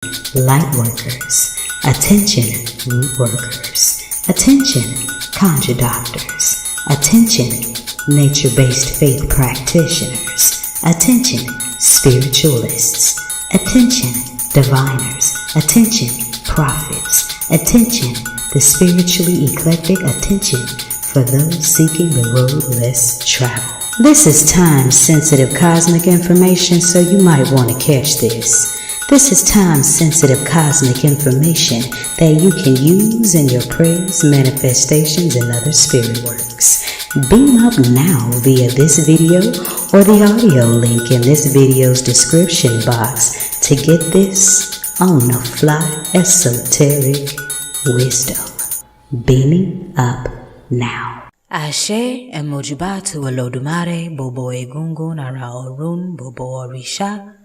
light workers. Attention, root workers. Attention, conjure doctors. Attention, nature-based faith practitioners. Attention, spiritualists. Attention, diviners. Attention, prophets. Attention, the spiritually eclectic. Attention for those seeking the road less traveled. This is time-sensitive cosmic information, so you might want to catch this. This is time-sensitive cosmic information that you can use in your prayers, manifestations, and other spirit works. Beam up now via this video or the audio link in this video's description box to get this on the fly esoteric wisdom. Beaming up now. Ashe emojibatu Olodumare Bobo Egungun Ara Orun Bobo Orisha,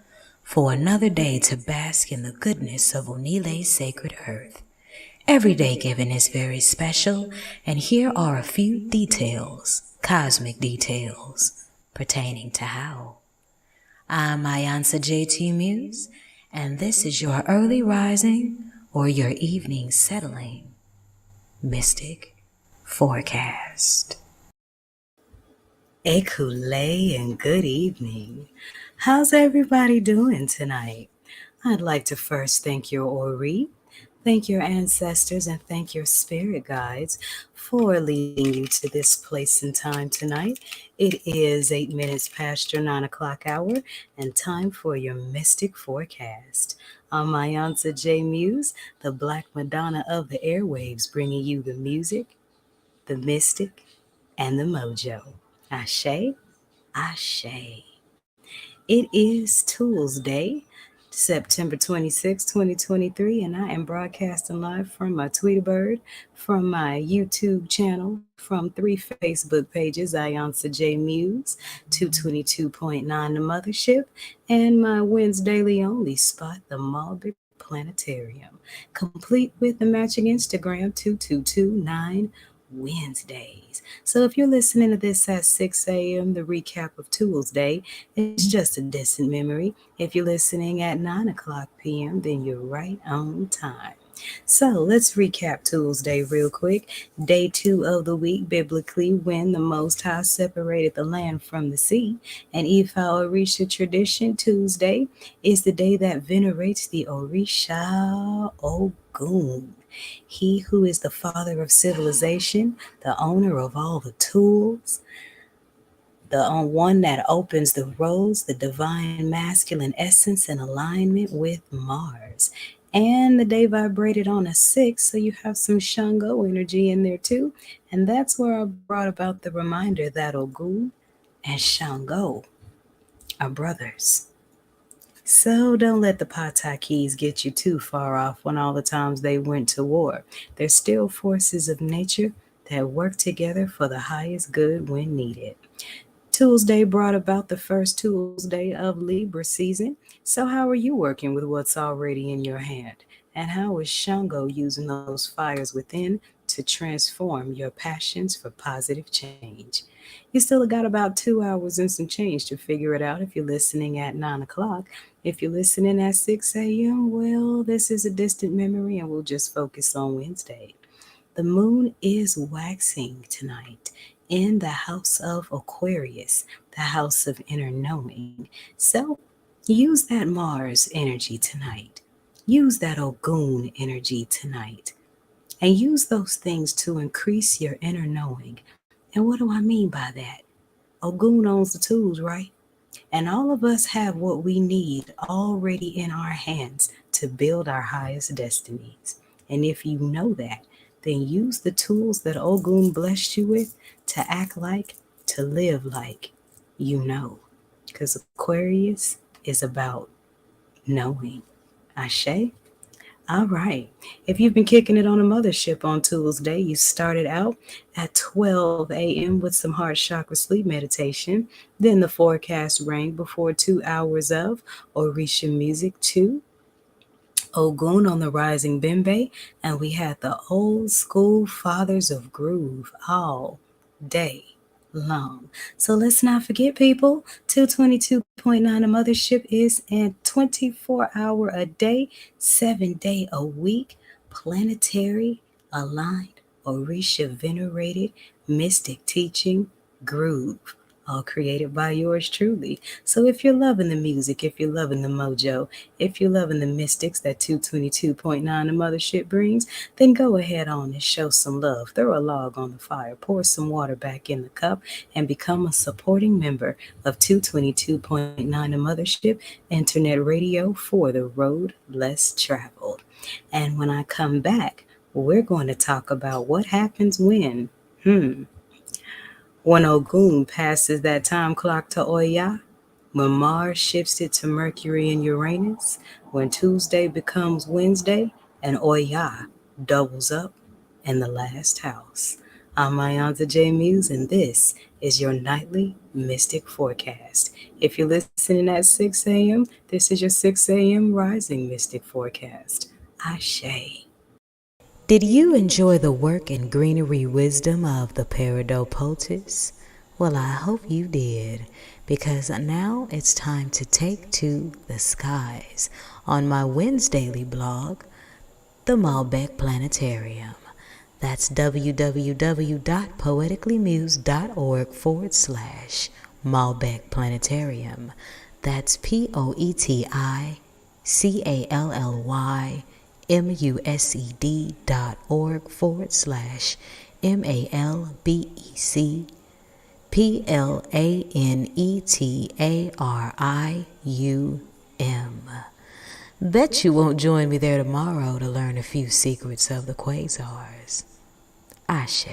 for another day to bask in the goodness of Onile's sacred earth. Every day given is very special, and here are a few details, cosmic details, pertaining to how. I'm Ayansa JT Muse, and this is your early rising or your evening settling mystic forecast. Ekule and good evening. How's everybody doing tonight? I'd like to first thank your Ori, thank your ancestors, and thank your spirit guides for leading you to this place and time tonight. It is 8 minutes past your 9 o'clock hour and time for your mystic forecast. I'm Ayansa J Muse, the Black Madonna of the airwaves, bringing you the music, the mystic, and the mojo. Ashe, ashe. It is Tuesday, September 26, 2023, and I am broadcasting live from my Tweeterbird, from my YouTube channel, from 3 Facebook pages, Ayansa J Muse, 222.9 The Mothership, and my Windsdaily only spot, the Malbert Planetarium, complete with the matching Instagram, 2229 Wednesdays. So if you're listening to this at 6 a.m., the recap of Tuesday is just a distant memory. If you're listening at 9 o'clock p.m., then you're right on time. So let's recap Tuesday real quick. Day 2 of the week, biblically, when the Most High separated the land from the sea. And Ifa Orisha tradition, Tuesday is the day that venerates the Orisha Ogun. He who is the father of civilization, the owner of all the tools, the one that opens the roads, the divine masculine essence in alignment with Mars. And the day vibrated on a 6, so you have some Shango energy in there too. And that's where I brought about the reminder that Ogun and Shango are brothers. So don't let the Patakis get you too far off on all the times they went to war. They're still forces of nature that work together for the highest good when needed. Tuesday brought about the first Tuesday of Libra season. So how are you working with what's already in your hand? And how is Shango using those fires within to transform your passions for positive change? You still got about 2 hours and some change to figure it out if you're listening at 9 o'clock. If you're listening at 6 a.m., well, this is a distant memory and we'll just focus on Wednesday. The moon is waxing tonight in the house of Aquarius, the house of inner knowing. So use that Mars energy tonight. Use that Ogun energy tonight. And use those things to increase your inner knowing. And what do I mean by that? Ogun owns the tools, right? And all of us have what we need already in our hands to build our highest destinies. And if you know that, then use the tools that Ogun blessed you with to act like, to live like you know. Because Aquarius is about knowing. Ashe? All right. If you've been kicking it on a mothership on Tuesday, you started out at 12 a.m. with some heart chakra sleep meditation. Then the forecast rang before 2 hours of Orisha music 2. Ogun on the rising Bembe, and we had the old school fathers of groove all day long. So let's not forget, people, 222.9 a Mothership is a 24-hour a day, 7-day a week, planetary, aligned, Orisha venerated, mystic teaching, groove, all created by yours truly. So if you're loving the music, if you're loving the mojo, if you're loving the mystics that 222.9 the Mothership brings, then go ahead on and show some love. Throw a log on the fire, pour some water back in the cup, and become a supporting member of 222.9 the Mothership Internet Radio for the road less traveled. And when I come back, we're going to talk about what happens when Ogun passes that time clock to Oya, when Mars shifts it to Mercury and Uranus, when Tuesday becomes Wednesday, and Oya doubles up in the last house. I'm Mayanta J. Muse, and this is your nightly mystic forecast. If you're listening at 6 a.m., this is your 6 a.m. rising mystic forecast. Ashe. Did you enjoy the work and greenery wisdom of the Peridot poultice? Well, I hope you did, because now it's time to take to the skies on my Windsdaily blog, the Malbec Planetarium. That's www.poeticallymuse.org/Malbec Planetarium. That's POETICALLYMUSED.org/MALBECPLANETARIUM. Bet you won't join me there tomorrow to learn a few secrets of the quasars. Ashe.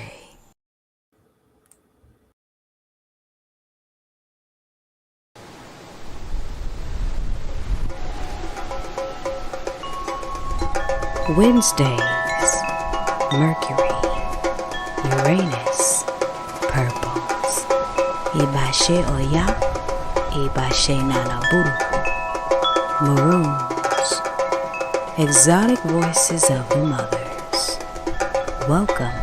Wednesdays, Mercury, Uranus, purples. Ibashe Oya, Ibashe Nanaburu, maroons, exotic voices of the mothers. Welcome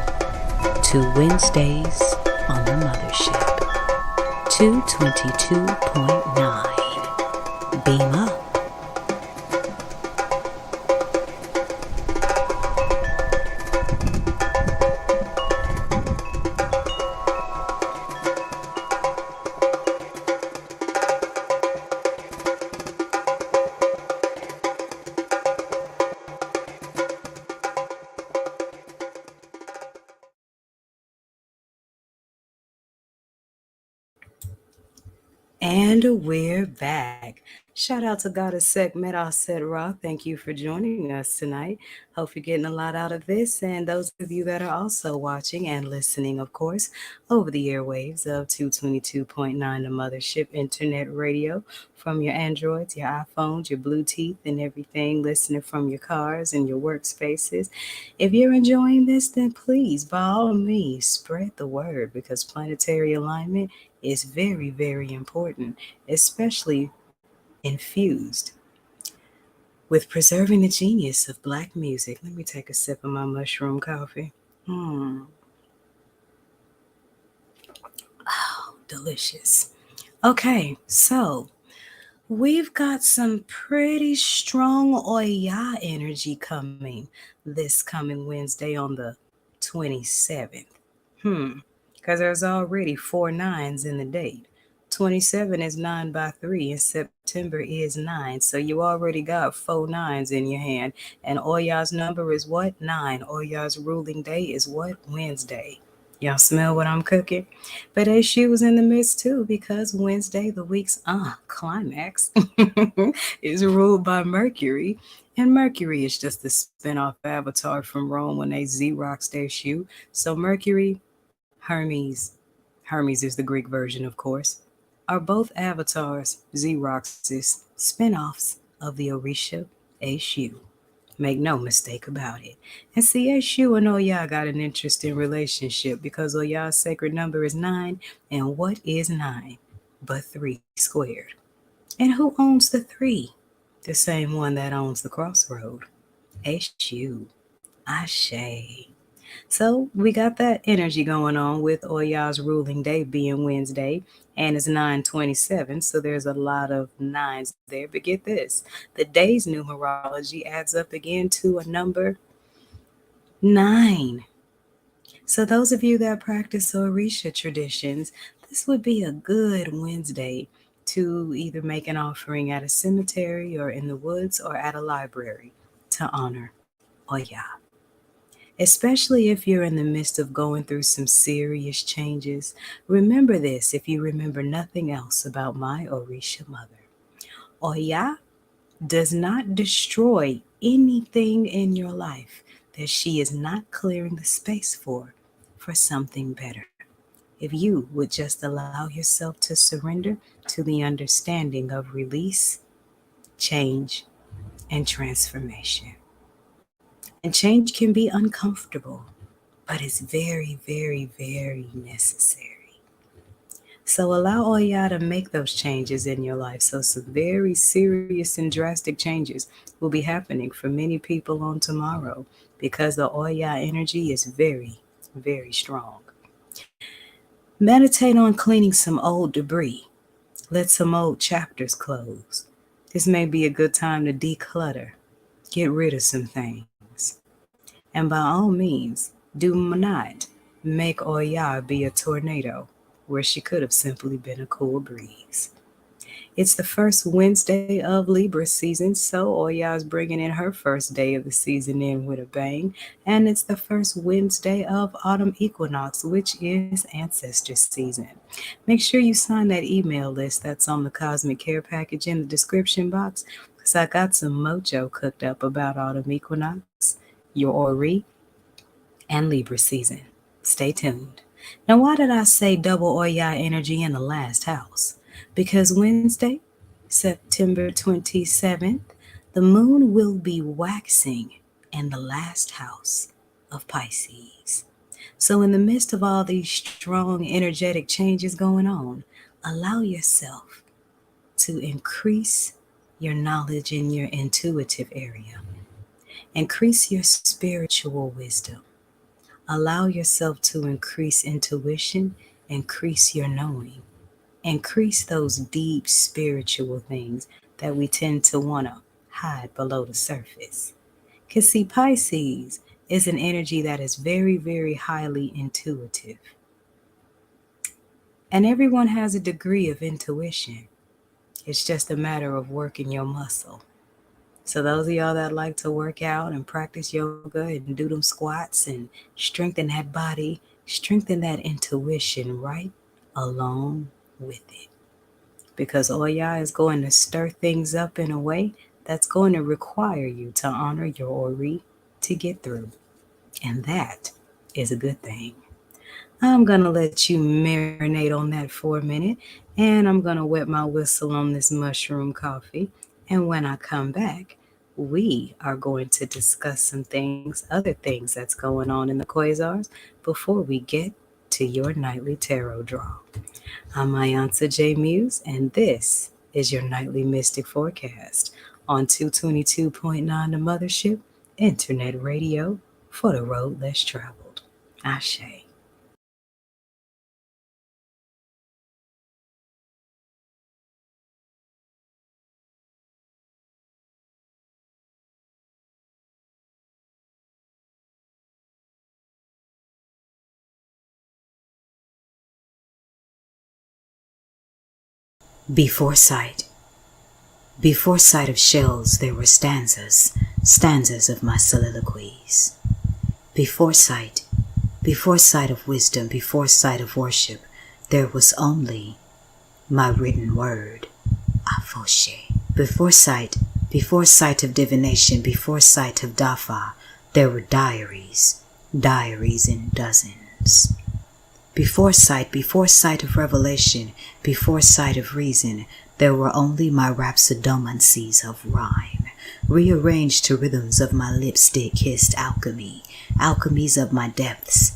to Wednesdays on the Mothership. 222.9. Beam up. And we're back. Shout out to Goddess Sek Set Ra. Thank you for joining us tonight. Hope you're getting a lot out of this. And those of you that are also watching and listening, of course, over the airwaves of 222.9 the Mothership Internet Radio, from your Androids, your iPhones, your Bluetooth, and everything, listening from your cars and your workspaces. If you're enjoying this, then please, by all means, spread the word, because planetary alignment is very, very important, especially infused with preserving the genius of Black music. Let me take a sip of my mushroom coffee. Delicious. Okay, so we've got some pretty strong Oya energy coming this coming Wednesday on the 27th. Because there's already 4 9s in the date. 27 is 9 by 3, and September is 9. So you already got 4 9s in your hand. And Oya's number is what? 9. Oya's ruling day is what? Wednesday. Y'all smell what I'm cooking? But Eshu was in the midst too, because Wednesday, the week's climax, is ruled by Mercury. And Mercury is just the spin-off avatar from Rome when they Xeroxed their shoe. So Mercury, Hermes is the Greek version, of course, are both avatars, Xeroxes, spin-offs of the Orisha Eshu. Make no mistake about it. And see, Eshu and Oya got an interesting relationship, because Oya's sacred number is 9, and what is 9 but 3 squared? And who owns the 3? The same one that owns the crossroad. Eshu. Ashe. So we got that energy going on with Oya's ruling day being Wednesday, and it's 927. So there's a lot of nines there. But get this, the day's numerology adds up again to a number 9. So those of you that practice Orisha traditions, this would be a good Wednesday to either make an offering at a cemetery or in the woods or at a library to honor Oya. Especially if you're in the midst of going through some serious changes. Remember this if you remember nothing else about my Orisha mother. Oya does not destroy anything in your life that she is not clearing the space for something better. If you would just allow yourself to surrender to the understanding of release, change, and transformation. And change can be uncomfortable, but it's very, very, very necessary. So allow Oya to make those changes in your life. So some very serious and drastic changes will be happening for many people on tomorrow because the Oya energy is very, very strong. Meditate on cleaning some old debris. Let some old chapters close. This may be a good time to declutter, get rid of some things. And by all means, do not make Oya be a tornado where she could have simply been a cool breeze. It's the first Wednesday of Libra season, so Oya is bringing in her first day of the season in with a bang. And it's the first Wednesday of autumn equinox, which is ancestor season. Make sure you sign that email list that's on the Cosmic Care package in the description box, because I got some mojo cooked up about autumn equinox, your Ori, and Libra season. Stay tuned. Now, why did I say double Oya energy in the last house? Because Wednesday, September 27th, the moon will be waxing in the last house of Pisces. So, in the midst of all these strong energetic changes going on, allow yourself to increase your knowledge in your intuitive area, increase your spiritual wisdom. Allow yourself to increase intuition, increase your knowing, increase those deep spiritual things that we tend to want to hide below the surface. Because, see, Pisces is an energy that is very, very highly intuitive. And everyone has a degree of intuition. It's just a matter of working your muscle. So those of y'all that like to work out and practice yoga and do them squats and strengthen that body, strengthen that intuition right along with it. Because Oya is going to stir things up in a way that's going to require you to honor your Ori to get through. And that is a good thing. I'm going to let you marinate on that for a minute, and I'm going to wet my whistle on this mushroom coffee. And when I come back, we are going to discuss some things, other things that's going on in the quasars before we get to your nightly tarot draw. I'm Ayansa J. Muse, and this is your nightly mystic forecast on 222.9 The Mothership, Internet Radio for the road less traveled. Ashe. Before sight of shells there were stanzas, stanzas of my soliloquies. Before sight of wisdom, before sight of worship, there was only my written word, Afoshe. Before sight of divination, before sight of Dafa, there were diaries, diaries in dozens. Before sight of revelation, before sight of reason, there were only my rhapsodomancies of rhyme, rearranged to rhythms of my lipstick-kissed alchemy, alchemies of my depths,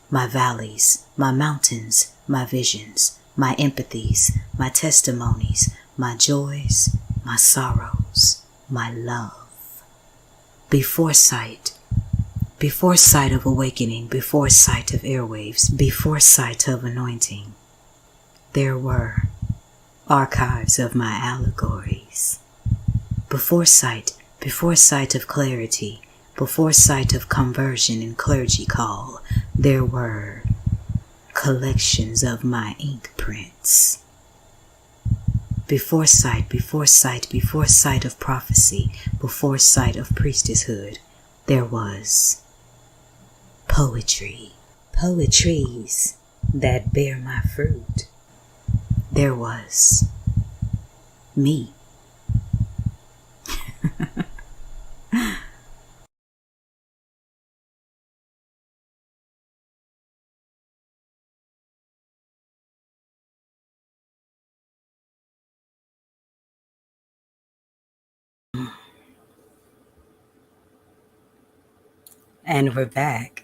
my valleys, my mountains, my visions, my empathies, my testimonies, my joys, my sorrows, my love. Before Before sight of awakening, before sight of airwaves, before sight of anointing, there were archives of my allegories. Before sight of clarity, before sight of conversion and clergy call, there were collections of my ink prints. Before sight of prophecy, before sight of priestesshood, there was poetry, poetries that bear my fruit. There was me. And we're back.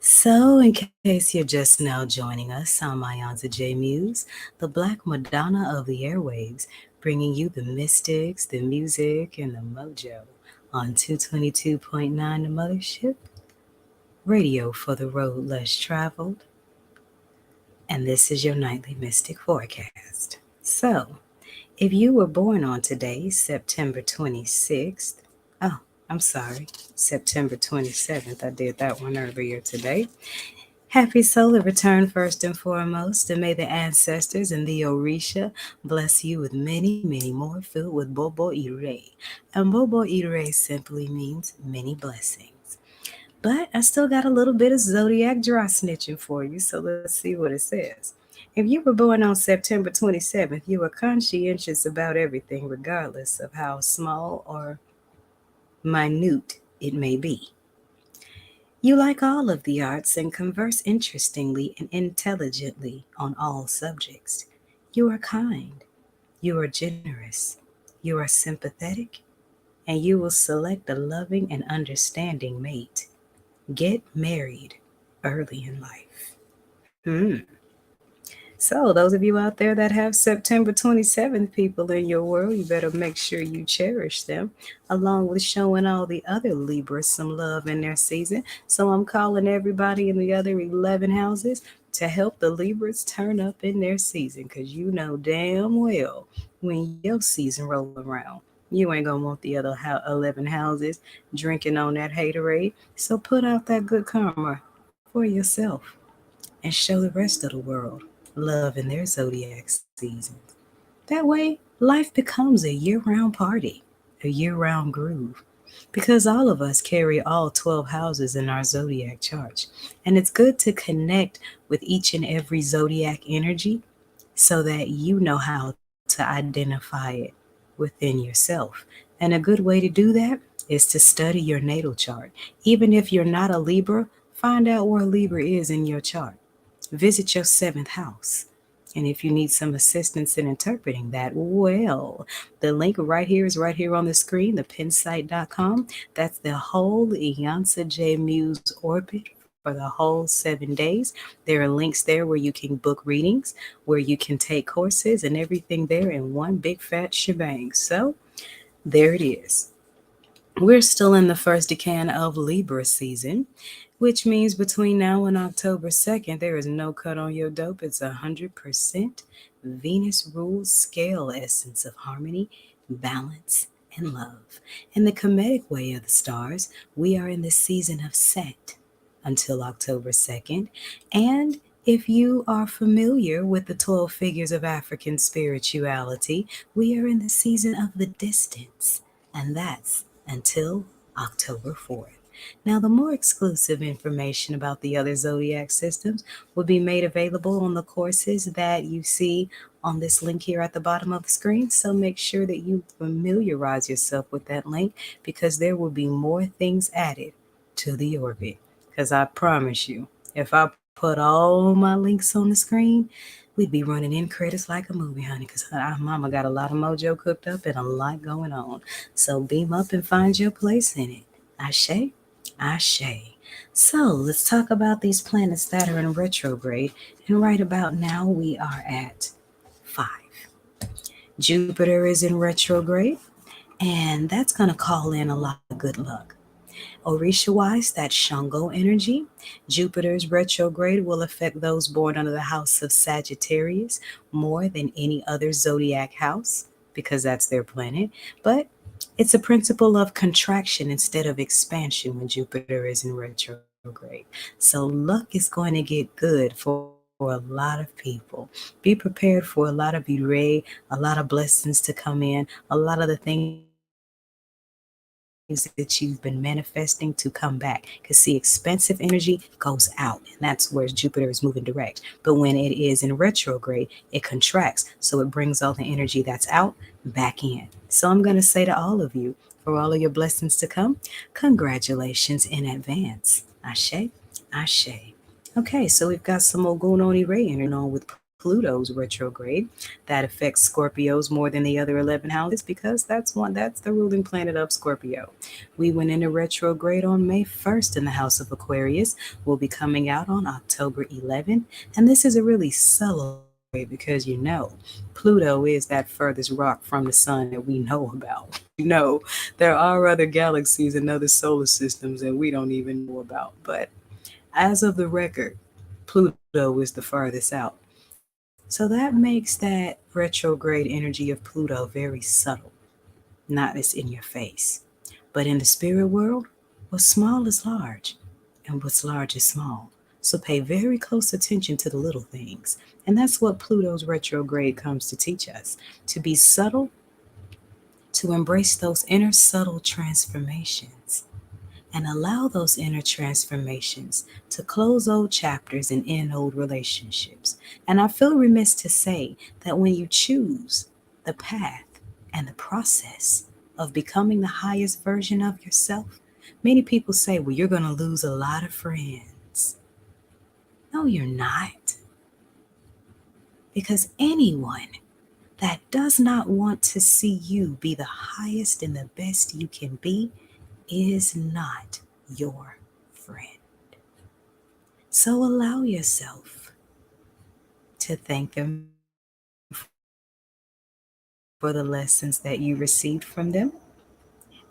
So, in case you're just now joining us, I'm Ayanza J. Muse, the Black Madonna of the airwaves, bringing you the mystics, the music, and the mojo on 222.9 The Mothership, radio for the road less traveled. And this is your nightly mystic forecast. So, if you were born on today, September 26th, oh, I'm sorry, September 27th, I did that one earlier today. Happy solar return first and foremost, and may the ancestors and the Orisha bless you with many, many more filled with Bobo Ire. And Bobo Ire simply means many blessings. But I still got a little bit of zodiac dry snitching for you, so let's see what it says. If you were born on September 27th, you are conscientious about everything, regardless of how small or minute it may be. You like all of the arts and converse interestingly and intelligently on all subjects. You are kind. You are generous. You are sympathetic. And you will select a loving and understanding mate. Get married early in life. So, those of you out there that have September 27th people in your world, you better make sure you cherish them, along with showing all the other Libras some love in their season. So, I'm calling everybody in the other 11 houses to help the Libras turn up in their season, because you know damn well when your season roll around, you ain't gonna want the other 11 houses drinking on that haterade. So, put out that good karma for yourself and show the rest of the world love in their zodiac seasons. That way, life becomes a year round party, a year round groove, because all of us carry all 12 houses in our zodiac charts. And it's good to connect with each and every zodiac energy so that you know how to identify it within yourself. And a good way to do that is to study your natal chart. Even if you're not a Libra, find out where Libra is in your chart. Visit your seventh house. And if you need some assistance in interpreting that, well, the link right here is right here on the screen, thepensite.com. That's the whole Iyansa J Muse orbit for the whole 7 days. There are links there where you can book readings, where you can take courses, and everything there in one big fat shebang. So there it is. We're still in the first decan of Libra season, which means between now and October 2nd, there is no cut on your dope. It's 100% Venus rules scale essence of harmony, balance, and love. In the Kemetic way of the stars, we are in the season of Set until October 2nd. And if you are familiar with the 12 figures of African spirituality, we are in the season of the distance, and that's until October 4th. Now, the more exclusive information about the other zodiac systems will be made available on the courses that you see on this link here at the bottom of the screen. So make sure that you familiarize yourself with that link, because there will be more things added to the orbit. Because I promise you, if I put all my links on the screen, we'd be running in credits like a movie, honey, because our mama got a lot of mojo cooked up and a lot going on. So beam up and find your place in it. Ashe? Ashe. So let's talk about these planets that are in retrograde. And right about now, we are at 5. Jupiter is in retrograde, and that's going to call in a lot of good luck. Orisha wise, that Shango energy. Jupiter's retrograde will affect those born under the house of Sagittarius more than any other zodiac house because that's their planet. But it's a principle of contraction instead of expansion when Jupiter is in retrograde. So luck is going to get good for a lot of people. Be prepared for a lot of beret, a lot of blessings to come in, a lot of the things that you've been manifesting to come back. Because see, expensive energy goes out, and that's where Jupiter is moving direct. But when it is in retrograde, it contracts. So it brings all the energy that's out back in. So I'm going to say to all of you, for all of your blessings to come, congratulations in advance. Ashe, Ashe. Okay, so we've got some Ogun Ray energy going on with Pluto's retrograde that affects Scorpios more than the other 11 houses because that's the ruling planet of Scorpio. We went into retrograde on May 1st in the house of Aquarius. We'll be coming out on October 11th, and this is a really subtle retrograde because Pluto is that furthest rock from the sun that we know about. There are other galaxies and other solar systems that we don't even know about, but as of the record, Pluto is the farthest out. So that makes that retrograde energy of Pluto very subtle, not as in your face. But in the spirit world, what's small is large, and what's large is small. So pay very close attention to the little things. And that's what Pluto's retrograde comes to teach us, to be subtle, to embrace those inner subtle transformations and allow those inner transformations to close old chapters and end old relationships. And I feel remiss to say that when you choose the path and the process of becoming the highest version of yourself, many people say, well, you're going to lose a lot of friends. No, you're not. Because anyone that does not want to see you be the highest and the best you can be is not your friend. So allow yourself to thank them for the lessons that you received from them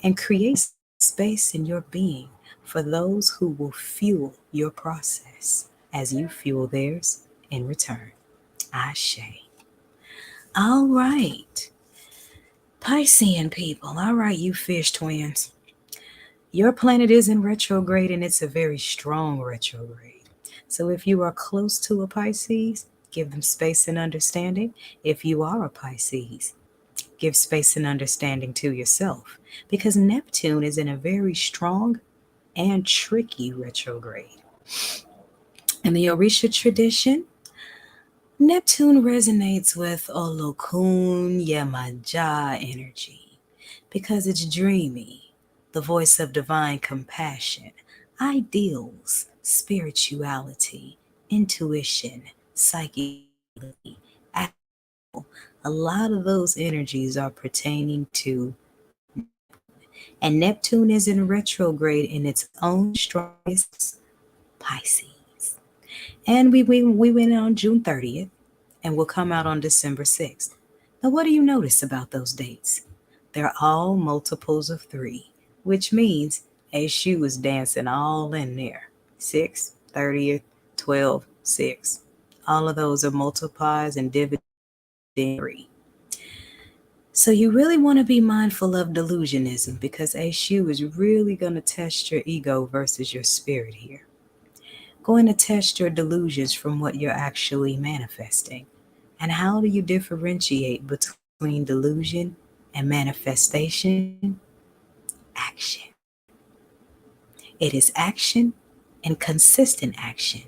and create space in your being for those who will fuel your process as you fuel theirs in return. Ashe. All right. Piscean people. All right, you fish twins. Your planet is in retrograde and it's a very strong retrograde. So if you are close to a Pisces, give them space and understanding. If you are a Pisces, give space and understanding to yourself because Neptune is in a very strong and tricky retrograde. In the Orisha tradition, Neptune resonates with Olokun Yemaja energy because it's dreamy, the voice of divine compassion, ideals, spirituality, intuition, psychic ability, astral. A lot of those energies are pertaining to Neptune. And Neptune is in retrograde in its own strongest house, Pisces. And we went on June 30th and will come out on December 6th. Now, what do you notice about those dates? They're all multiples of 3, which means a shoe is dancing all in there. 6, 30th, 12, 6. All of those are multiplies and dividends of 3. So you really want to be mindful of delusionism because a shoe is really going to test your ego versus your spirit here. Going to test your delusions from what you're actually manifesting. And how do you differentiate between delusion and manifestation? Action. It is action and consistent action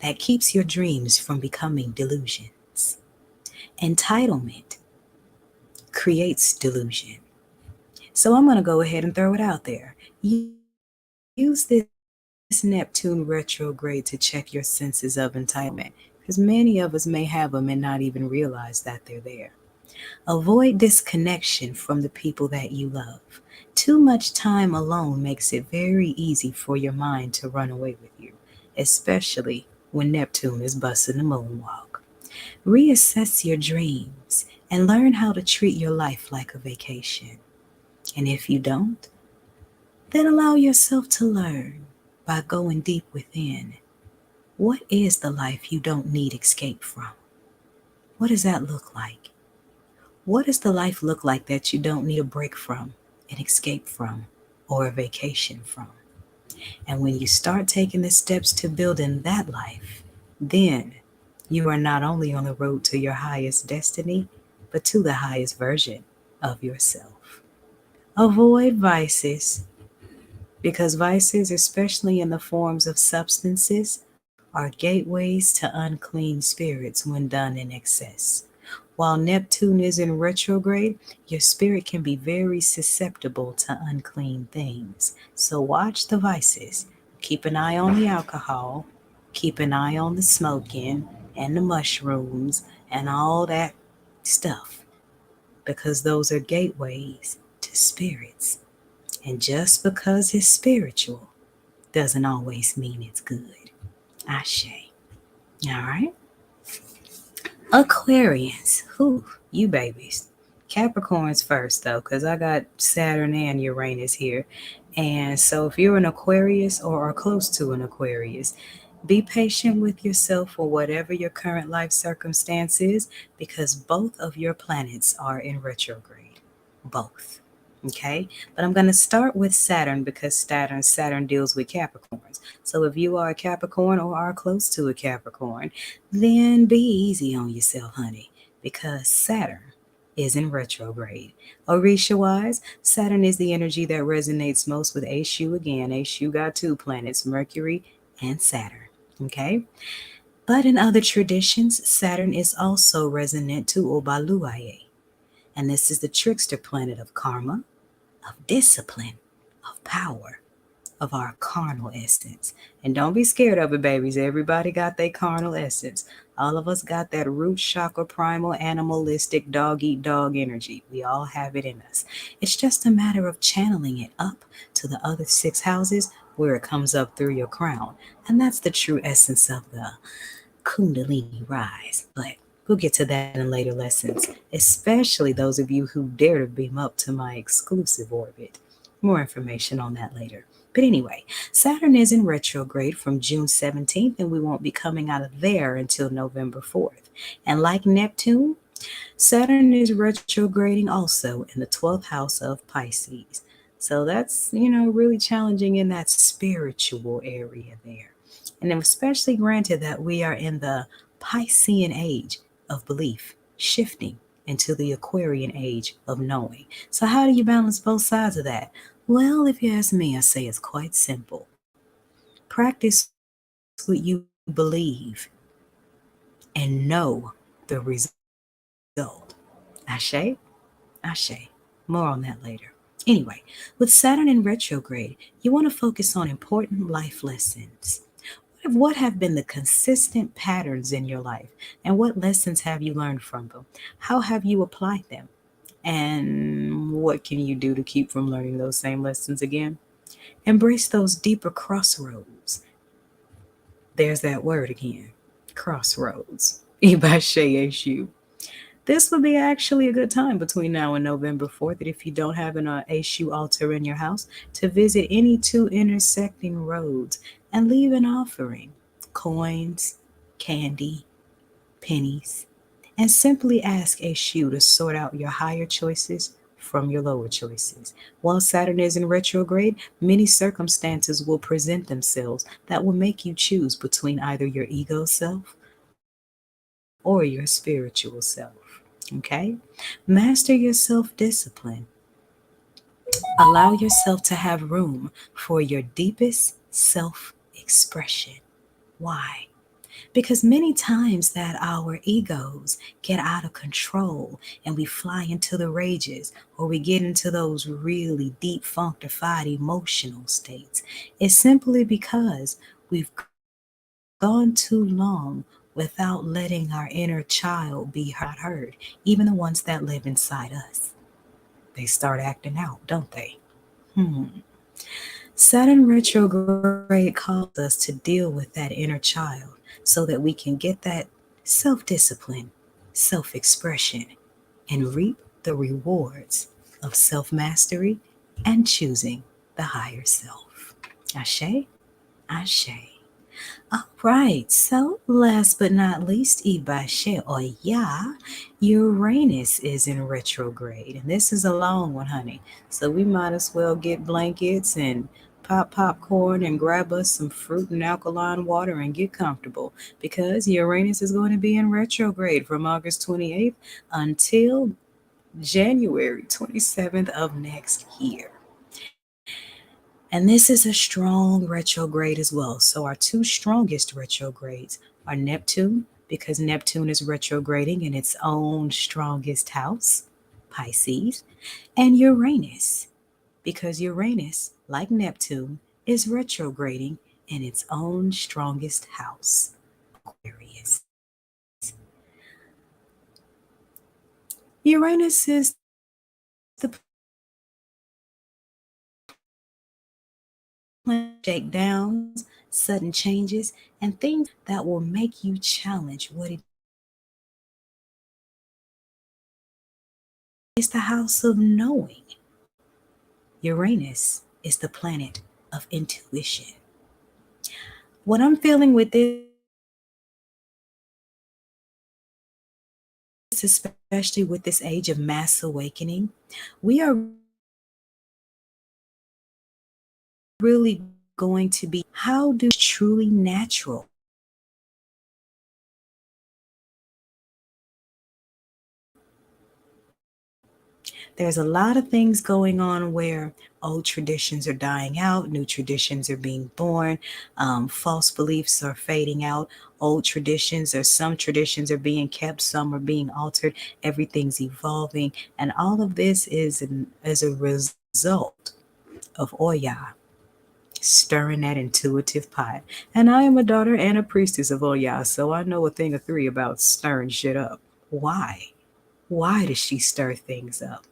that keeps your dreams from becoming delusions. Entitlement creates delusion. So I'm going to go ahead and throw it out there. Use this Neptune retrograde to check your senses of entitlement because many of us may have them and not even realize that they're there. Avoid disconnection from the people that you love. Too much time alone makes it very easy for your mind to run away with you, especially when Neptune is busting the moonwalk. Reassess your dreams and learn how to treat your life like a vacation. And if you don't, Then allow yourself to learn by going deep within. What is the life you don't need escape from? What does that look like? What does the life look like that you don't need a break from, an escape from, or a vacation from? And when you start taking the steps to building that life, then you are not only on the road to your highest destiny, but to the highest version of yourself. Avoid vices, because vices, especially in the forms of substances, are gateways to unclean spirits when done in excess. While Neptune is in retrograde, your spirit can be very susceptible to unclean things. So watch the vices. Keep an eye on the alcohol, keep an eye on the smoking and the mushrooms and all that stuff, because those are gateways to spirits. And just because it's spiritual doesn't always mean it's good. Ashe. All right. Aquarians. Whew, you babies. Capricorns first, though, because I got Saturn and Uranus here. And so if you're an Aquarius or are close to an Aquarius, be patient with yourself for whatever your current life circumstance is, because both of your planets are in retrograde. Both. Okay? But I'm going to start with Saturn because Saturn deals with Capricorns. So if you are a Capricorn or are close to a Capricorn, then be easy on yourself, honey, because Saturn is in retrograde. Orisha wise, Saturn is the energy that resonates most with Ashu. Again, Ashu got two planets, Mercury and Saturn. Okay? But in other traditions, Saturn is also resonant to Obaluaye. And this is the trickster planet of karma, of discipline, of power, of our carnal essence. And don't be scared of it, babies. Everybody got their carnal essence. All of us got that root chakra, primal, animalistic, dog eat dog energy. We all have it in us. It's just a matter of channeling it up to the other six houses where it comes up through your crown. And that's the true essence of the Kundalini rise. But we'll get to that in later lessons, especially those of you who dare to beam up to my exclusive orbit. More information on that later. But anyway, Saturn is in retrograde from June 17th, and we won't be coming out of there until November 4th. And like Neptune, Saturn is retrograding also in the 12th house of Pisces. So that's, really challenging in that spiritual area there. And especially granted that we are in the Piscean age of belief, shifting into the Aquarian age of knowing. So, how do you balance both sides of that? Well, if you ask me, I say it's quite simple. Practice what you believe and know the result. Ashe? Ashe. More on that later. Anyway, with Saturn in retrograde, you want to focus on important life lessons. What have been the consistent patterns in your life? And what lessons have you learned from them? How have you applied them? And what can you do to keep from learning those same lessons again? Embrace those deeper crossroads. There's that word again, crossroads. Ibashe. This would be actually a good time between now and November 4th, that if you don't have an Eshu altar in your house, to visit any two intersecting roads and leave an offering, coins, candy, pennies, and simply ask Eshu to sort out your higher choices from your lower choices. While Saturn is in retrograde, many circumstances will present themselves that will make you choose between either your ego self or your spiritual self. Okay? Master your self discipline. Allow yourself to have room for your deepest self expression. Why? Because many times that our egos get out of control and we fly into the rages or we get into those really deep, functified emotional states, it's simply because we've gone too long without letting our inner child be heard or not heard, even the ones that live inside us. They start acting out, don't they? Hmm. Saturn retrograde calls us to deal with that inner child so that we can get that self discipline, self expression, and reap the rewards of self mastery and choosing the higher self. Ashe? Ashe. All right, so last but not least, Ibashe or Ya, Uranus is in retrograde. And this is a long one, honey. So we might as well get blankets and pop popcorn and grab us some fruit and alkaline water and get comfortable because Uranus is going to be in retrograde from August 28th until January 27th of next year. And this is a strong retrograde as well. So our two strongest retrogrades are Neptune, because Neptune is retrograding in its own strongest house, Pisces, and Uranus, because Uranus, like Neptune, is retrograding in its own strongest house, Aquarius. Uranus is the shakedowns, sudden changes, and things that will make you challenge what it is. The house of knowing. Uranus is the planet of intuition. What I'm feeling with this, especially with this age of mass awakening, we are really going to be, how do truly natural? There's a lot of things going on where old traditions are dying out, new traditions are being born, false beliefs are fading out, old traditions or some traditions are being kept, some are being altered, everything's evolving, and all of this is as a result of Oya stirring that intuitive pot. And I am a daughter and a priestess of Oya, so I know a thing or three about stirring shit up. Why? Why does she stir things up?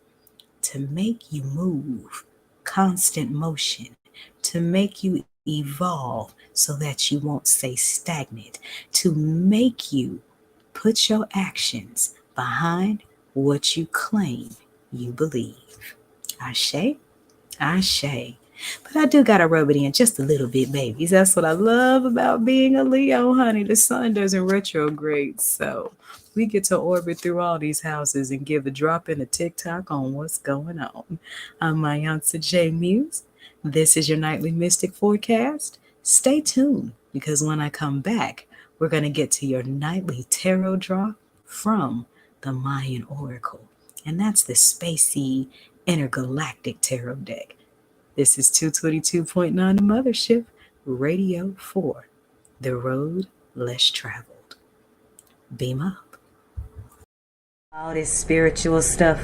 To make you move, constant motion, to make you evolve so that you won't stay stagnant, to make you put your actions behind what you claim you believe. Ashe? Ashe. But I do gotta rub it in just a little bit, babies. That's what I love about being a Leo, honey. The sun doesn't retrograde, so we get to orbit through all these houses and give a drop in a TikTok on what's going on. I'm Mayansa J. Muse. This is your nightly mystic forecast. Stay tuned, because when I come back, we're going to get to your nightly tarot draw from the Mayan Oracle. And that's the spacey intergalactic tarot deck. This is 222.9 Mothership, Radio 4, the road less traveled. Beam up. All this spiritual stuff,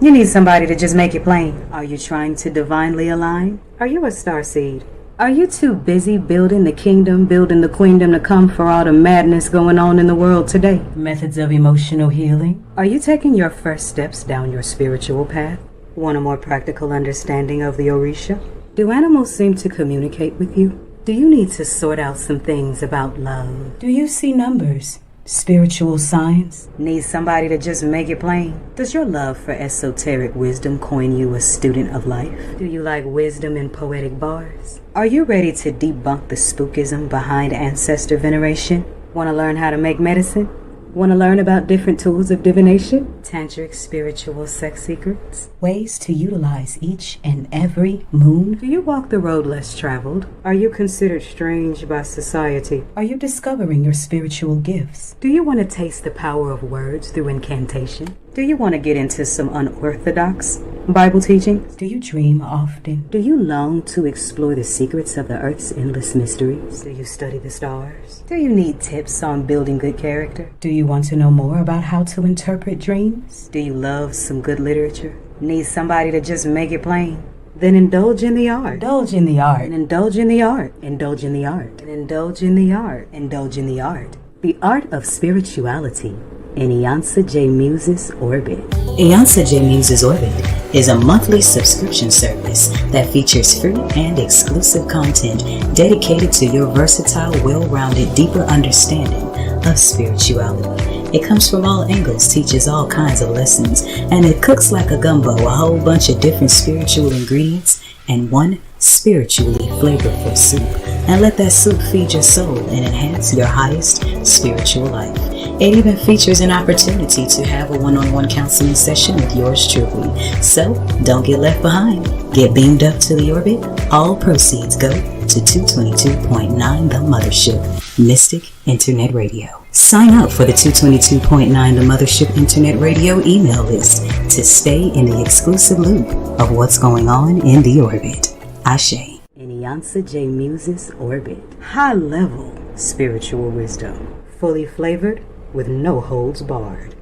you need somebody to just make it plain. Are you trying to divinely align? Are you a starseed? Are you too busy building the kingdom, building the queendom to come for all the madness going on in the world today? Methods of emotional healing. Are you taking your first steps down your spiritual path? Want a more practical understanding of the Orisha? Do animals seem to communicate with you? Do you need to sort out some things about love? Do you see numbers? Spiritual signs? Need somebody to just make it plain? Does your love for esoteric wisdom coin you a student of life? Do you like wisdom in poetic bars? Are you ready to debunk the spookism behind ancestor veneration? Want to learn how to make medicine? Want to learn about different tools of divination? Tantric spiritual sex secrets? Ways to utilize each and every moon? Do you walk the road less traveled? Are you considered strange by society? Are you discovering your spiritual gifts? Do you want to taste the power of words through incantation? Do you want to get into some unorthodox Bible teachings? Do you dream often? Do you long to explore the secrets of the earth's endless mysteries? Do you study the stars? Do you need tips on building good character? Do you want to know more about how to interpret dreams? Do you love some good literature? Need somebody to just make it plain? Then indulge in the art. Indulge in the art. And indulge in the art. Indulge in the art. And indulge in the art. Indulge in the art. The art of spirituality in Iyansa J. Muse's Orbit. Iyansa J. Muse's Orbit is a monthly subscription service that features free and exclusive content dedicated to your versatile, well-rounded, deeper understanding of spirituality. It comes from all angles, teaches all kinds of lessons, and it cooks like a gumbo, a whole bunch of different spiritual ingredients in one spiritually flavorful soup, and let that soup feed your soul and enhance your highest spiritual life. It even features an opportunity to have a one-on-one counseling session with yours truly. So, don't get left behind. Get beamed up to the orbit. All proceeds go to 222.9 The Mothership, Mystic Internet Radio. Sign up for the 222.9 The Mothership Internet Radio email list to stay in the exclusive loop of what's going on in the orbit. Ashe. In Iyansa J. Muse's orbit. High-level spiritual wisdom. Fully flavored with no holds barred.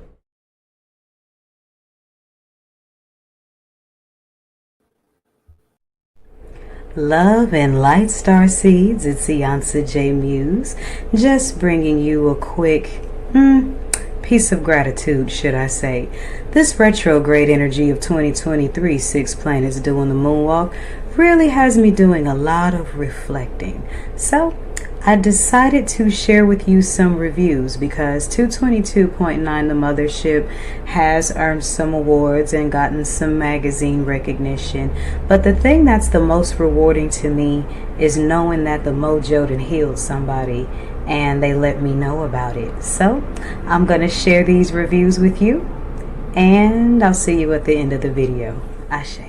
Love and light star seeds, it's Iyansa J. Muse, just bringing you a quick piece of gratitude, should I say. This retrograde energy of 2023, 6 planets doing the moonwalk, really has me doing a lot of reflecting. So I decided to share with you some reviews because 222.9 The Mothership has earned some awards and gotten some magazine recognition. But the thing that's the most rewarding to me is knowing that the mojo done healed somebody and they let me know about it. So I'm going to share these reviews with you and I'll see you at the end of the video. Ashe.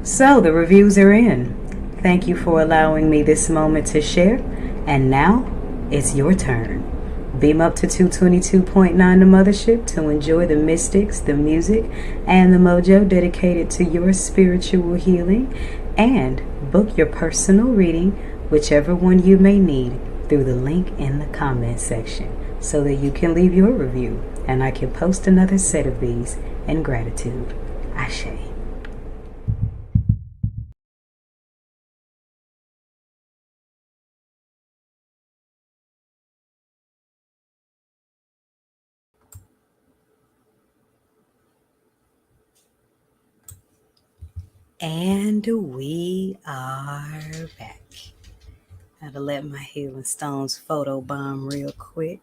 So the reviews are in. Thank you for allowing me this moment to share. And now it's your turn. Beam up to 222.9 The Mothership to enjoy the mystics, the music, and the mojo dedicated to your spiritual healing. And book your personal reading, whichever one you may need, through the link in the comment section so that you can leave your review and I can post another set of these in gratitude. Ashe. And we are back. Gotta let my Healing Stones photo bomb real quick.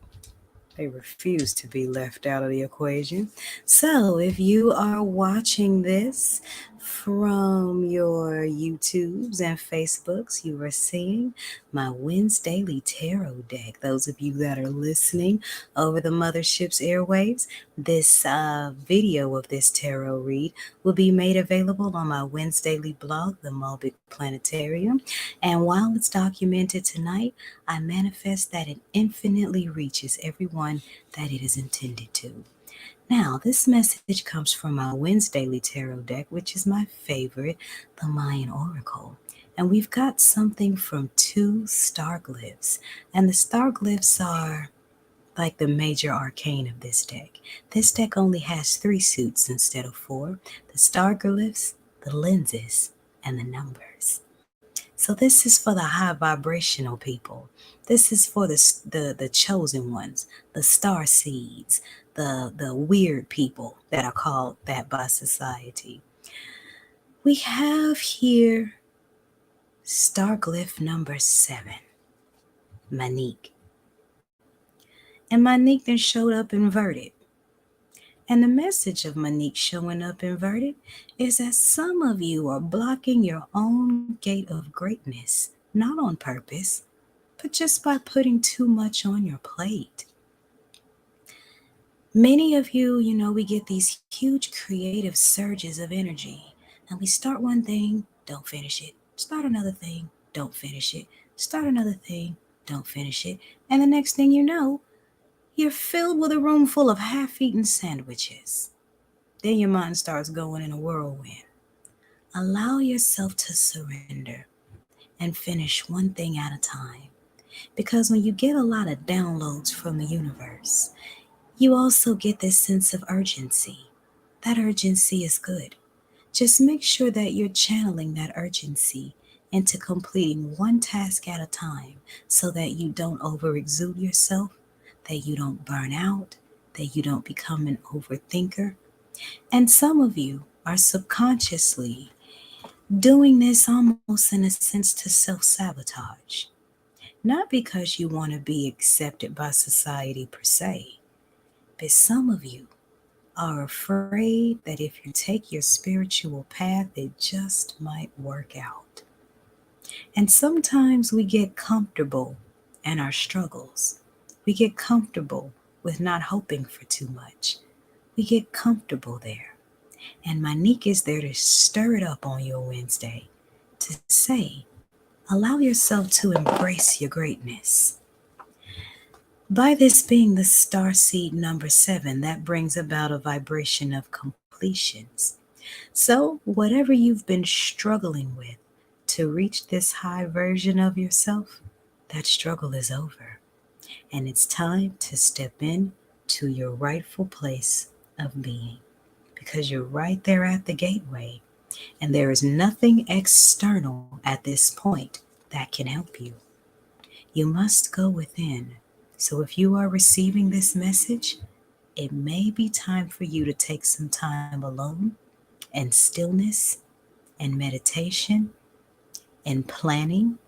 They refuse to be left out of the equation. So, if you are watching this from your YouTubes and Facebooks, you are seeing my Windsdaily Tarot deck. Those of you that are listening over the Mothership's airwaves, this video of this tarot read will be made available on my Windsdaily blog, The Mulbic Planetarium. And while it's documented tonight, I manifest that it infinitely reaches everyone that it is intended to. Now, this message comes from my Windsdaily Tarot deck, which is my favorite, the Mayan Oracle. And we've got something from 2 star glyphs. And the star glyphs are like the major arcane of this deck. This deck only has 3 suits instead of 4: the star glyphs, the lenses, and the numbers. So this is for the high vibrational people. This is for the chosen ones, the star seeds, the weird people that are called that by society. We have here star glyph number 7, Manique. And Manique then showed up inverted. And the message of Manique showing up inverted is that some of you are blocking your own gate of greatness, not on purpose, but just by putting too much on your plate. Many of you, we get these huge creative surges of energy, and we start one thing, don't finish it. Start another thing, don't finish it. Start another thing, don't finish it. And the next thing you know, you're filled with a room full of half-eaten sandwiches. Then your mind starts going in a whirlwind. Allow yourself to surrender and finish one thing at a time. Because when you get a lot of downloads from the universe, you also get this sense of urgency. That urgency is good. Just make sure that you're channeling that urgency into completing one task at a time so that you don't overexude yourself, that you don't burn out, that you don't become an overthinker. And some of you are subconsciously doing this almost in a sense to self sabotage. Not because you want to be accepted by society per se, but some of you are afraid that if you take your spiritual path, it just might work out. And sometimes we get comfortable in our struggles. We get comfortable with not hoping for too much. We get comfortable there. And Manique is there to stir it up on your Wednesday, to say, allow yourself to embrace your greatness. By this being the star seed number 7, that brings about a vibration of completions. So, whatever you've been struggling with to reach this high version of yourself, that struggle is over. And it's time to step in to your rightful place of being, because you're right there at the gateway, and there is nothing external at this point that can help you. You must go within. So if you are receiving this message, it may be time for you to take some time alone and stillness and meditation and planning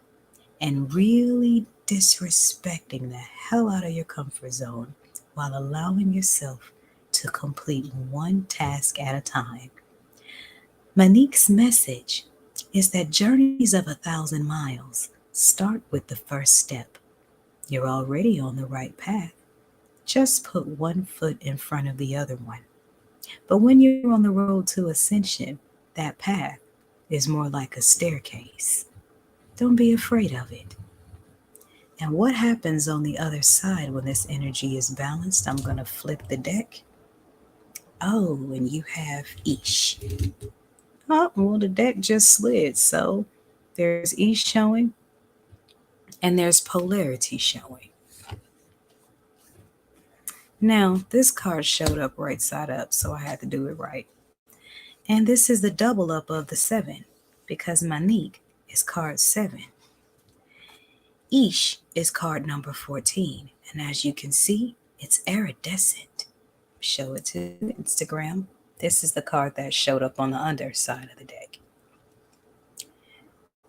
and really disrespecting the hell out of your comfort zone while allowing yourself to complete one task at a time. Manique's message is that journeys of 1,000 miles start with the first step. You're already on the right path. Just put one foot in front of the other one. But when you're on the road to ascension, that path is more like a staircase. Don't be afraid of it. And what happens on the other side when this energy is balanced? I'm going to flip the deck. Oh, and you have Ish. Oh, well, the deck just slid. So there's Ish showing, and there's polarity showing. Now, this card showed up right side up, so I had to do it right. And this is the double up of the 7, because Manique is card 7. Ish is card number 14, and as you can see, it's iridescent. Show it to Instagram. This is the card that showed up on the underside of the deck.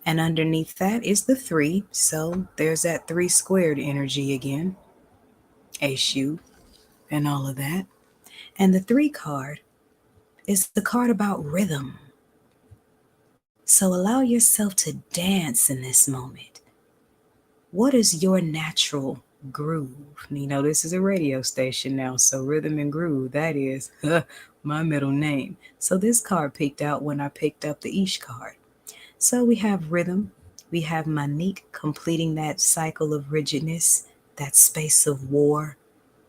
And underneath that is the 3, so there's that 3 squared energy again. Eshu, and all of that. And the 3 card is the card about rhythm. So allow yourself to dance in this moment. What is your natural groove? This is a radio station now, so rhythm and groove, that is my middle name. So this card peeked out when I picked up the Ish card. So we have rhythm, we have Manique completing that cycle of rigidness, that space of war,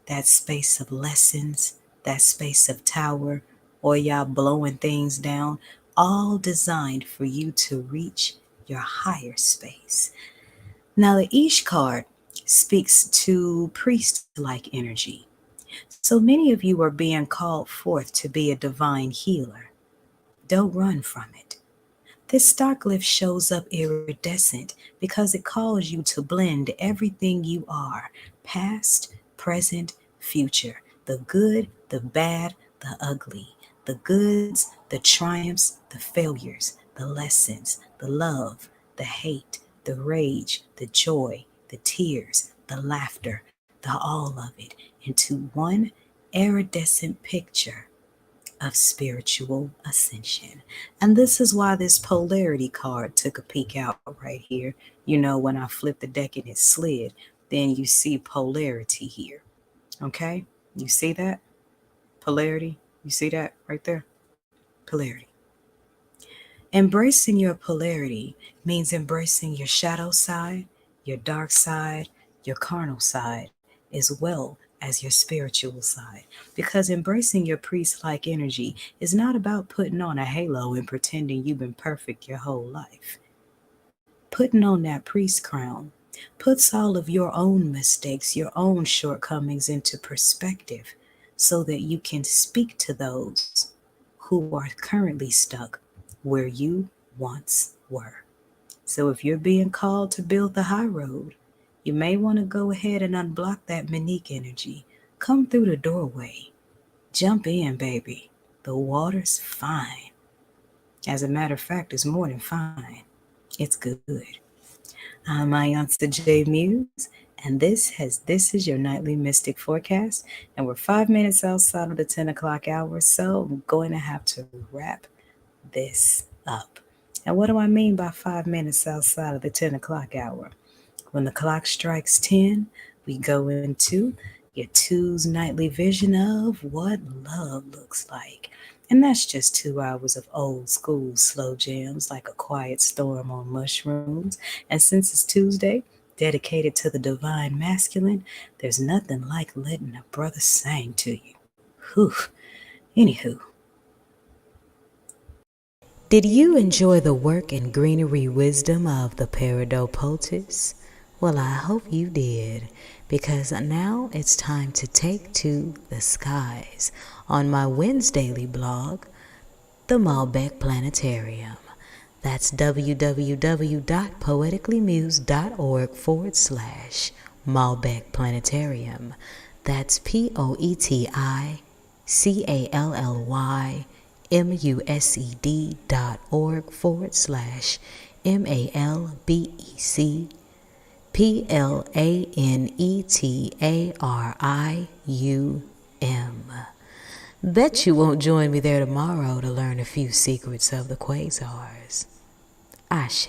that space of lessons, that space of tower, or y'all blowing things down, all designed for you to reach your higher space. Now, the Ish card speaks to priest like energy. So many of you are being called forth to be a divine healer. Don't run from it. This star glyph shows up iridescent because it calls you to blend everything you are, past, present, future, the good, the bad, the ugly, the goods, the triumphs, the failures, the lessons, the love, the hate, the rage, the joy, the tears, the laughter, the all of it into one iridescent picture of spiritual ascension. And this is why this polarity card took a peek out right here. When I flipped the deck and it slid, then you see polarity here. Okay? You see that? Polarity? You see that right there? Polarity. Embracing your polarity means embracing your shadow side, your dark side, your carnal side, as well as your spiritual side. Because embracing your priest like energy is not about putting on a halo and pretending you've been perfect your whole life. Putting on that priest crown puts all of your own mistakes, your own shortcomings into perspective so that you can speak to those who are currently stuck where you once were. So if you're being called to build the high road, you may want to go ahead and unblock that Manique energy. Come through the doorway. Jump in, baby. The water's fine. As a matter of fact, it's more than fine. It's good. I'm Ayansa J Muse, and this is your nightly mystic forecast, and we're 5 minutes outside of the 10 o'clock hour, so I'm going to have to wrap this up. And what do I mean by 5 minutes outside of the 10 o'clock hour? When the clock strikes 10, we go into your two's nightly vision of what love looks like. And that's just 2 hours of old school slow jams like a quiet storm on mushrooms. And since it's Tuesday, dedicated to the divine masculine, there's nothing like letting a brother sing to you. Whew. Anywho, did you enjoy the work and greenery wisdom of the Paradopotis? Well, I hope you did, because now it's time to take to the skies on my Windsdaily blog, the Malbec Planetarium. That's www.poeticallymuse.org/Malbec Planetarium. That's POETICALLYMUSED.org/MALBECPlanetarium. Bet you won't join me there tomorrow to learn a few secrets of the quasars. Ashe.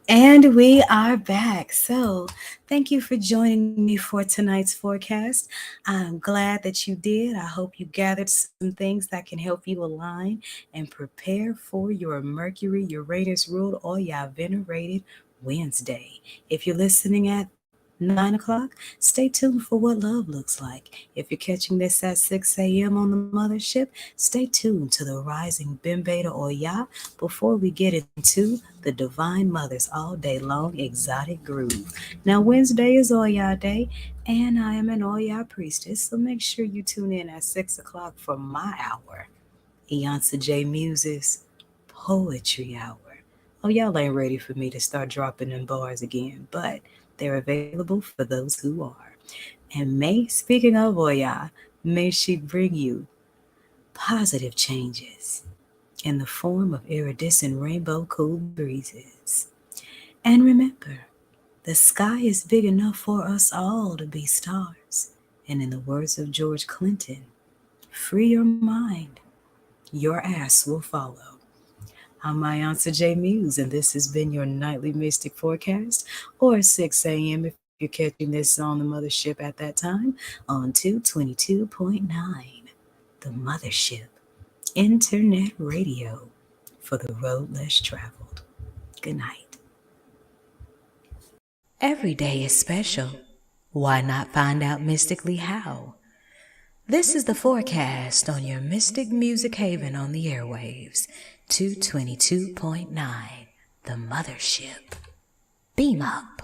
And we are back. So, thank you for joining me for tonight's forecast. I'm glad that you did. I hope you gathered some things that can help you align and prepare for your Mercury Uranus ruled or your venerated Wednesday. If you're listening at 9 o'clock, stay tuned for what love looks like. If you're catching this at 6 a.m. on the Mothership, stay tuned to the rising Bim Beta or Ya before we get into the Divine Mothers all day long exotic groove. Now, Wednesday is Oya Day, and I am an Oya priestess, so make sure you tune in at 6 o'clock for my hour, Eonsa J Muse's Poetry Hour. Oh, y'all ain't ready for me to start dropping them bars again, but they're available for those who are. And speaking of Oya, may she bring you positive changes in the form of iridescent rainbow cool breezes. And remember, the sky is big enough for us all to be stars. And in the words of George Clinton, free your mind, your ass will follow. I'm my Auntie J Muse, and this has been your nightly mystic forecast, or 6 a.m. if you're catching this on the Mothership at that time, on 222.9, the Mothership, Internet Radio for the road less traveled. Good night. Every day is special. Why not find out mystically how? This is the forecast on your Mystic Music Haven on the airwaves, 222.9, the Mothership. Beam up.